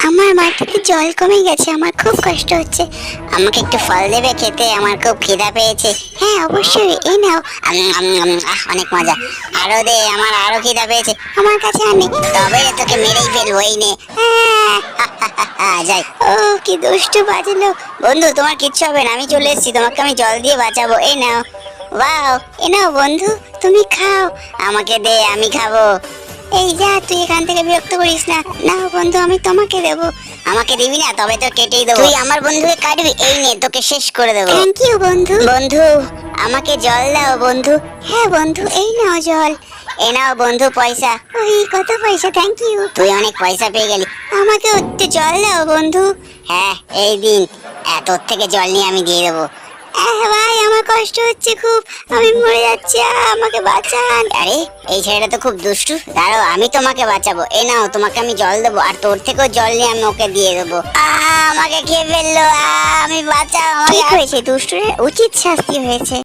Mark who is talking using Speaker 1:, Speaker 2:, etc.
Speaker 1: আমার মাটিতে জল কমে গেছে, আমার খুব কষ্ট হচ্ছে। আমাকে একটু ফল দেবে খেতে, আমার খুব খিদা পেয়েছে। হ্যাঁ অবশ্যই, এই নাও। অনেক মজা। আরো দে, আমার আরো খিদা পেয়েছে। আমার কাছে আর নেই, তবে রে তোকে মেরেই ফেলবো, এই নে। যাই। ও কি দুষ্টু বাজলো। বন্ধু তোমার কিচ্ছু হবে না, আমি চলে এসেছি, তোমাকে আমি জল দিয়ে বাঁচাবো। এই নাও। ওয়াও, এ নাও বন্ধু, তুমি খাও। আমাকে দে, আমি খাবো। এই যা, তুই এখান থেকে বিরক্ত করিস না। নাও বন্ধু, আমি তোমাকে দেবো। আমাকে দিবি না? তবে তো কেটেই দেবো। তুই আমার বন্ধুকে কাটবি? এই নে, তোকে শেষ করে দেবো। থ্যাংক ইউ বন্ধু। বন্ধু আমাকে জল দাও বন্ধু। হ্যাঁ বন্ধু, এই নাও জল। এ নাও বন্ধু পয়সা। ওই কত পয়সা, থ্যাংক ইউ। তুই অনেক পয়সা পেয়ে গেলি। আমাকে একটু জল দাও বন্ধু। হ্যাঁ এই দিন, তোর থেকে জল নিয়ে আমি দিয়ে দেবো। ভাই আমার কষ্ট হচ্ছে খুব, আমি মরে যাচ্ছি, আমাকে বাঁচান। আরে এই ছেলেটা তো খুব দুষ্টু, দাঁড়াও আমি তোমাকে বাঁচাবো। এ নাও, তোমাকে আমি জল দেবো, আর তোর থেকেও জল নিয়ে আমি ওকে দিয়ে দেবো। আমাকে খেয়ে ফেললো, আমি বাঁচাও। ঠিক হয়েছে, দুষ্টুর উচিত শাস্তি হয়েছে।